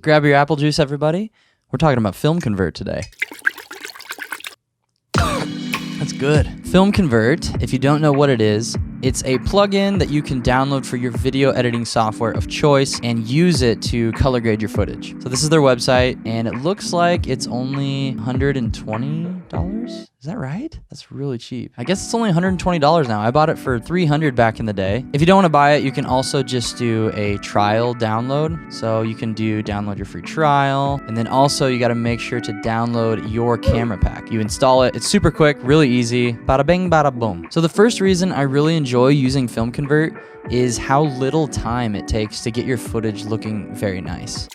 Grab your apple juice, everybody. We're talking about Film Convert today. That's good. Film Convert, if you don't know what it is, it's a plugin that you can download for your video editing software of choice and use it to color grade your footage. So this is their website, and it looks like it's only $120. Is that right? That's really cheap. I guess it's only $120 now. I bought it for $300 back in the day. If you don't want to buy it, you can also just do a trial download. So you can download your free trial, and then also you got to make sure to download your camera pack. You install it. It's super quick, really easy. Bada bing, bada boom. So the first reason I really enjoy using Film Convert is how little time it takes to get your footage looking very nice.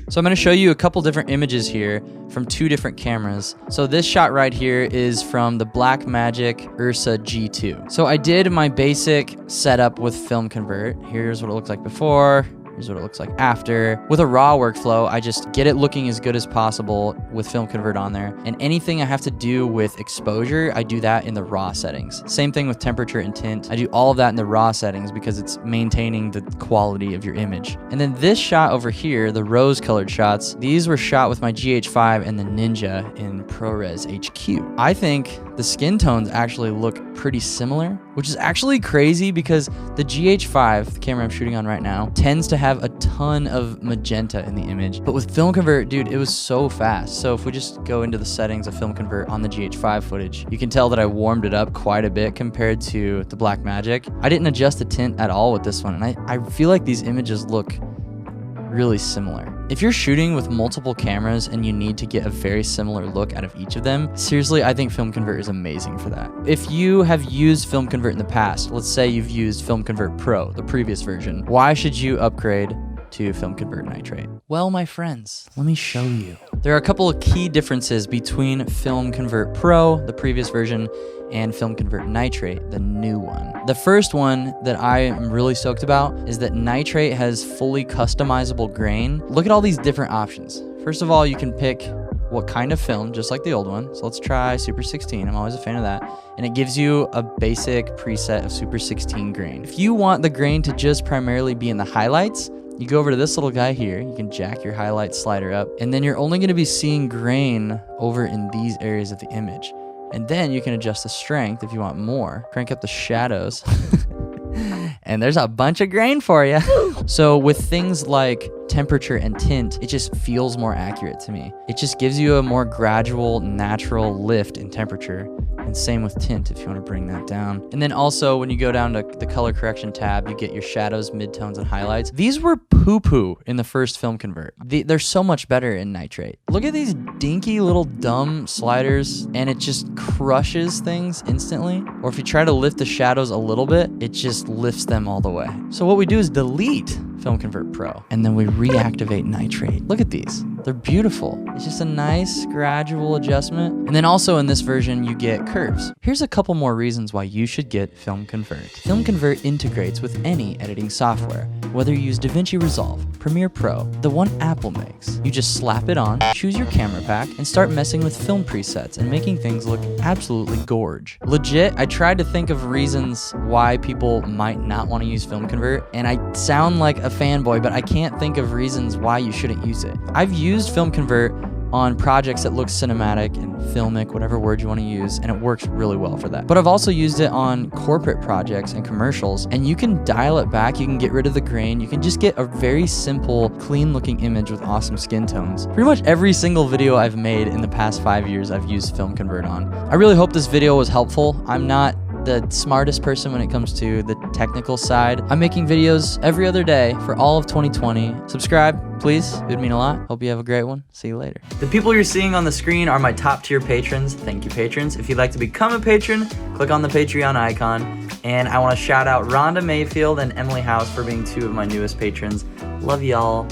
So I'm going to show you a couple different images here from two different cameras. So this shot right here is from the Blackmagic Ursa G2. So I did my basic setup with Film Convert. Here's what it looked like before. Here's what it looks like after. With a raw workflow, I just get it looking as good as possible with Film Convert on there. And anything I have to do with exposure, I do that in the raw settings. Same thing with temperature and tint. I do all of that in the raw settings because it's maintaining the quality of your image. And then this shot over here, the rose colored shots, these were shot with my GH5 and the Ninja in ProRes HQ. I think the skin tones actually look pretty similar, which is actually crazy because the GH5, the camera I'm shooting on right now, tends to have a ton of magenta in the image. But with Film Convert, dude, it was so fast. So if we just go into the settings of Film Convert on the GH5 footage, you can tell that I warmed it up quite a bit compared to the Blackmagic. I didn't adjust the tint at all with this one, and I feel like these images look really similar. If you're shooting with multiple cameras and you need to get a very similar look out of each of them, seriously, I think Film Convert is amazing for that. If you have used Film Convert in the past, let's say you've used Film Convert Pro, the previous version, why should you upgrade to Film Convert Nitrate? Well, my friends, let me show you. There are a couple of key differences between Film Convert Pro, the previous version, and Film Convert Nitrate, the new one. The first one that I am really stoked about is that Nitrate has fully customizable grain. Look at all these different options. First of all, you can pick what kind of film, just like the old one. So let's try Super 16. I'm always a fan of that. And it gives you a basic preset of Super 16 grain. If you want the grain to just primarily be in the highlights, you go over to this little guy here, you can jack your highlight slider up, and then you're only gonna be seeing grain over in these areas of the image. And then you can adjust the strength if you want more. Crank up the shadows. And there's a bunch of grain for you. So with things like temperature and tint, it just feels more accurate to me. It just gives you a more gradual, natural lift in temperature. And same with tint if you want to bring that down. And then also when you go down to the color correction tab, you get your shadows, midtones, and highlights. These were poo-poo in the first Film Convert. They're so much better in Nitrate. Look at these dinky little dumb sliders, and it just crushes things instantly. Or if you try to lift the shadows a little bit, it just lifts them all the way. So what we do is delete Film Convert Pro, and then we reactivate Nitrate. Look at these. They're beautiful. It's just a nice gradual adjustment. And then also in this version, you get curves. Here's a couple more reasons why you should get Film Convert. Film Convert integrates with any editing software, whether you use DaVinci Resolve, Premiere Pro, the one Apple makes. You just slap it on, choose your camera pack, and start messing with film presets and making things look absolutely gorge. Legit, I tried to think of reasons why people might not want to use Film Convert, and I sound like a fanboy, but I can't think of reasons why you shouldn't use it. I've used Film Convert on projects that look cinematic and filmic, whatever word you want to use, and it works really well for that. But I've also used it on corporate projects and commercials, and you can dial it back, you can get rid of the grain, you can just get a very simple, clean looking image with awesome skin tones. Pretty much every single video I've made in the past 5 years, I've used Film Convert on. I really hope this video was helpful. I'm not the smartest person when it comes to the technical side. I'm making videos every other day for all of 2020. Subscribe, please. It would mean a lot. Hope you have a great one. See you later. The people you're seeing on the screen are my top tier patrons. Thank you, patrons. If you'd like to become a patron, click on the Patreon icon. And I want to shout out Rhonda Mayfield and Emily House for being two of my newest patrons. Love y'all.